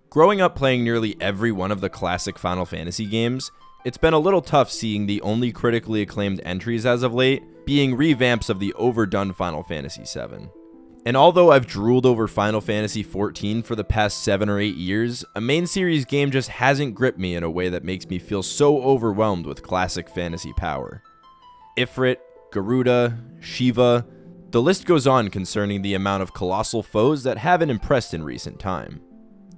Growing up playing nearly every one of the classic Final Fantasy games, it's been a little tough seeing the only critically acclaimed entries as of late being revamps of the overdone Final Fantasy VII. And although I've drooled over Final Fantasy XIV for the past 7 or 8 years, a main series game just hasn't gripped me in a way that makes me feel so overwhelmed with classic fantasy power. Ifrit, Garuda, Shiva, the list goes on concerning the amount of colossal foes that haven't impressed in recent time.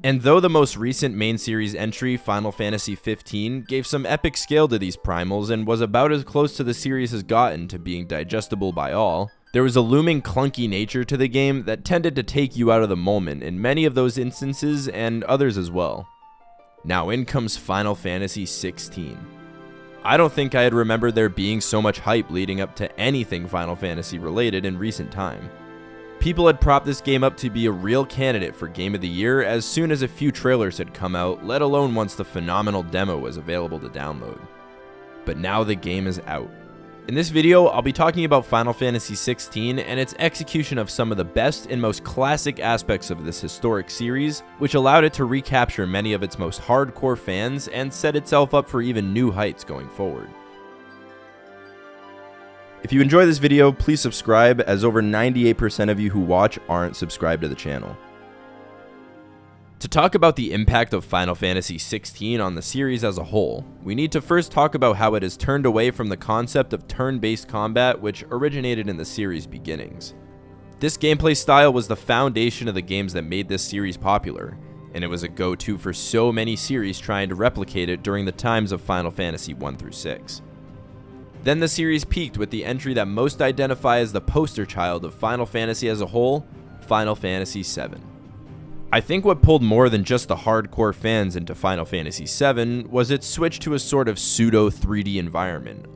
And though the most recent main series entry, Final Fantasy XV, gave some epic scale to these primals and was about as close to the series has gotten to being digestible by all, there was a looming clunky nature to the game that tended to take you out of the moment in many of those instances and others as well. Now in comes Final Fantasy XVI. I don't think I had remembered there being so much hype leading up to anything Final Fantasy related in recent time. People had propped this game up to be a real candidate for Game of the Year as soon as a few trailers had come out, let alone once the phenomenal demo was available to download. But now the game is out. In this video, I'll be talking about Final Fantasy XVI and its execution of some of the best and most classic aspects of this historic series, which allowed it to recapture many of its most hardcore fans and set itself up for even new heights going forward. If you enjoy this video, please subscribe, as over 98% of you who watch aren't subscribed to the channel. To talk about the impact of Final Fantasy XVI on the series as a whole, we need to first talk about how it has turned away from the concept of turn-based combat which originated in the series' beginnings. This gameplay style was the foundation of the games that made this series popular, and it was a go-to for so many series trying to replicate it during the times of Final Fantasy I through VI. Then the series peaked with the entry that most identify as the poster child of Final Fantasy as a whole, Final Fantasy VII. I think what pulled more than just the hardcore fans into Final Fantasy VII was its switch to a sort of pseudo 3D environment.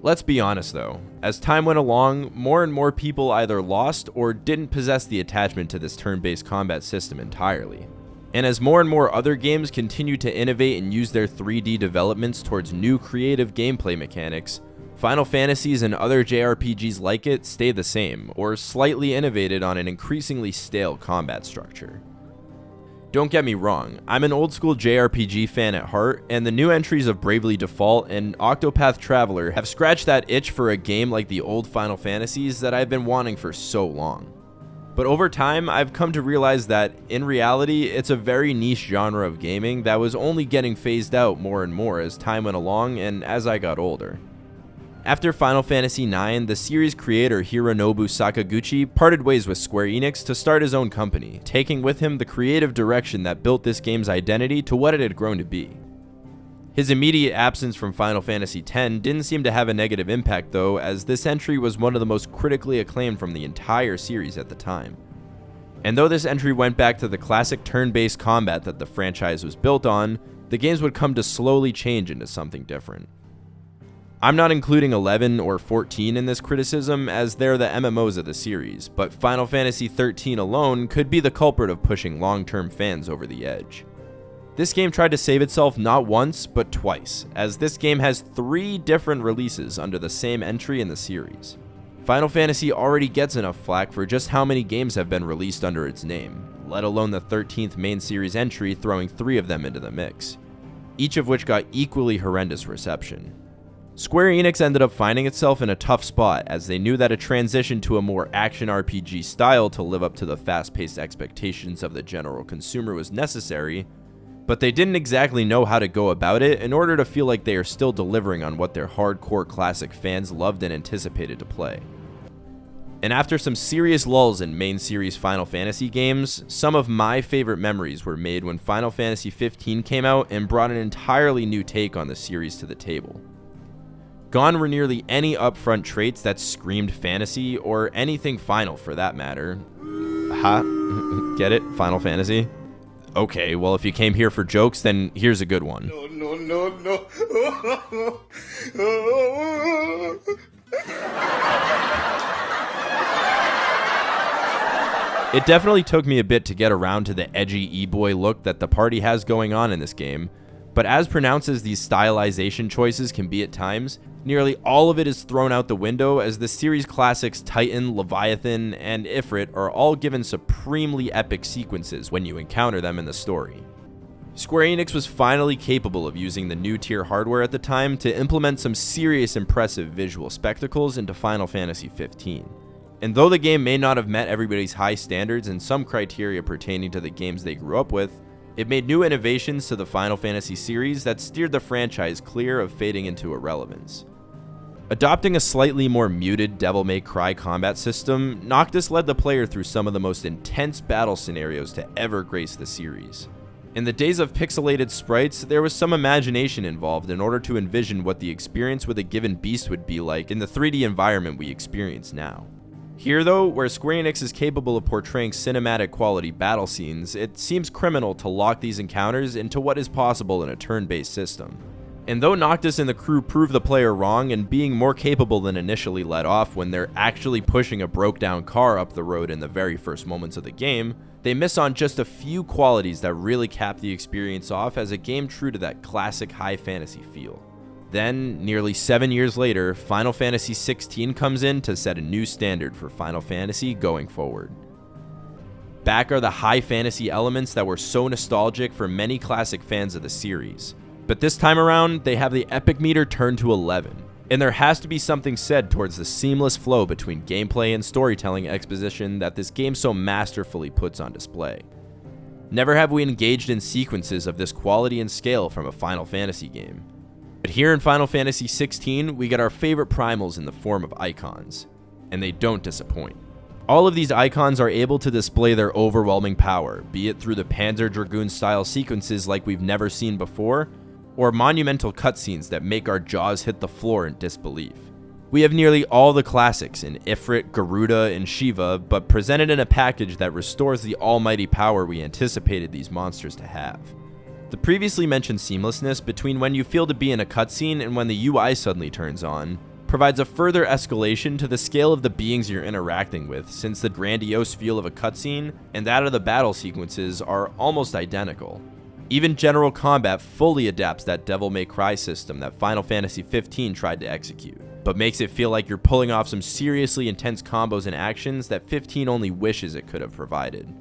Let's be honest though, as time went along, more and more people either lost or didn't possess the attachment to this turn-based combat system entirely. And as more and more other games continue to innovate and use their 3D developments towards new creative gameplay mechanics, Final Fantasies and other JRPGs like it stay the same, or slightly innovated on an increasingly stale combat structure. Don't get me wrong, I'm an old school JRPG fan at heart, and the new entries of Bravely Default and Octopath Traveler have scratched that itch for a game like the old Final Fantasies that I've been wanting for so long. But over time, I've come to realize that, in reality, it's a very niche genre of gaming that was only getting phased out more and more as time went along and as I got older. After Final Fantasy IX, the series creator Hironobu Sakaguchi parted ways with Square Enix to start his own company, taking with him the creative direction that built this game's identity to what it had grown to be. His immediate absence from Final Fantasy X didn't seem to have a negative impact though, as this entry was one of the most critically acclaimed from the entire series at the time. And though this entry went back to the classic turn-based combat that the franchise was built on, the games would come to slowly change into something different. I'm not including 11 or 14 in this criticism as they're the MMOs of the series, but Final Fantasy XIII alone could be the culprit of pushing long-term fans over the edge. This game tried to save itself not once, but twice, as this game has 3 different releases under the same entry in the series. Final Fantasy already gets enough flack for just how many games have been released under its name, let alone the 13th main series entry throwing 3 of them into the mix, each of which got equally horrendous reception. Square Enix ended up finding itself in a tough spot as they knew that a transition to a more action RPG style to live up to the fast-paced expectations of the general consumer was necessary, but they didn't exactly know how to go about it in order to feel like they are still delivering on what their hardcore classic fans loved and anticipated to play. And after some serious lulls in main series Final Fantasy games, some of my favorite memories were made when Final Fantasy XV came out and brought an entirely new take on the series to the table. Gone were nearly any upfront traits that screamed fantasy, or anything Final for that matter. Ha? Get it? Final Fantasy? Okay, well if you came here for jokes, then here's a good one. No. It definitely took me a bit to get around to the edgy e-boy look that the party has going on in this game, but as pronounced as these stylization choices can be at times, nearly all of it is thrown out the window as the series classics Titan, Leviathan, and Ifrit are all given supremely epic sequences when you encounter them in the story. Square Enix was finally capable of using the new tier hardware at the time to implement some serious impressive visual spectacles into Final Fantasy XV. And though the game may not have met everybody's high standards and some criteria pertaining to the games they grew up with, it made new innovations to the Final Fantasy series that steered the franchise clear of fading into irrelevance. Adopting a slightly more muted Devil May Cry combat system, Noctis led the player through some of the most intense battle scenarios to ever grace the series. In the days of pixelated sprites, there was some imagination involved in order to envision what the experience with a given beast would be like in the 3D environment we experience now. Here though, where Square Enix is capable of portraying cinematic quality battle scenes, it seems criminal to lock these encounters into what is possible in a turn-based system. And though Noctis and the crew prove the player wrong in being more capable than initially let off when they're actually pushing a broke-down car up the road in the very first moments of the game, they miss on just a few qualities that really cap the experience off as a game true to that classic high fantasy feel. Then, nearly 7 years later, Final Fantasy XVI comes in to set a new standard for Final Fantasy going forward. Back are the high fantasy elements that were so nostalgic for many classic fans of the series. But this time around, they have the epic meter turned to 11, and there has to be something said towards the seamless flow between gameplay and storytelling exposition that this game so masterfully puts on display. Never have we engaged in sequences of this quality and scale from a Final Fantasy game. But here in Final Fantasy XVI, we get our favorite primals in the form of icons, and they don't disappoint. All of these icons are able to display their overwhelming power, be it through the Panzer Dragoon style sequences like we've never seen before, or monumental cutscenes that make our jaws hit the floor in disbelief. We have nearly all the classics in Ifrit, Garuda, and Shiva, but presented in a package that restores the almighty power we anticipated these monsters to have. The previously mentioned seamlessness between when you feel to be in a cutscene and when the UI suddenly turns on provides a further escalation to the scale of the beings you're interacting with, since the grandiose feel of a cutscene and that of the battle sequences are almost identical. Even general combat fully adapts that Devil May Cry system that Final Fantasy XV tried to execute, but makes it feel like you're pulling off some seriously intense combos and actions that 15 only wishes it could have provided.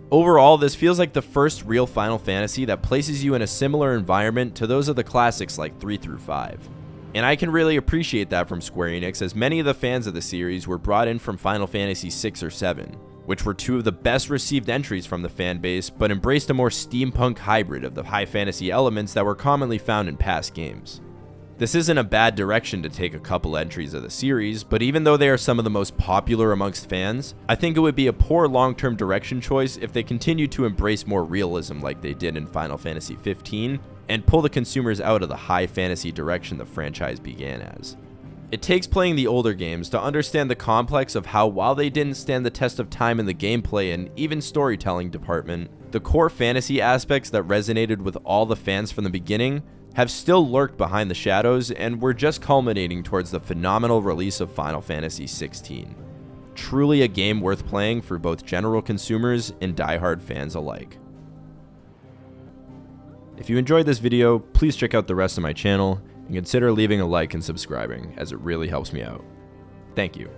Overall, this feels like the first real Final Fantasy that places you in a similar environment to those of the classics like 3 through 5. And I can really appreciate that from Square Enix, as many of the fans of the series were brought in from Final Fantasy VI or VII, which were two of the best received entries from the fan base, but embraced a more steampunk hybrid of the high fantasy elements that were commonly found in past games. This isn't a bad direction to take a couple entries of the series, but even though they are some of the most popular amongst fans, I think it would be a poor long-term direction choice if they continue to embrace more realism like they did in Final Fantasy XV, and pull the consumers out of the high fantasy direction the franchise began as. It takes playing the older games to understand the complex of how, while they didn't stand the test of time in the gameplay and even storytelling department, the core fantasy aspects that resonated with all the fans from the beginning have still lurked behind the shadows and were just culminating towards the phenomenal release of Final Fantasy XVI. Truly a game worth playing for both general consumers and diehard fans alike. If you enjoyed this video, please check out the rest of my channel and consider leaving a like and subscribing, as it really helps me out. Thank you.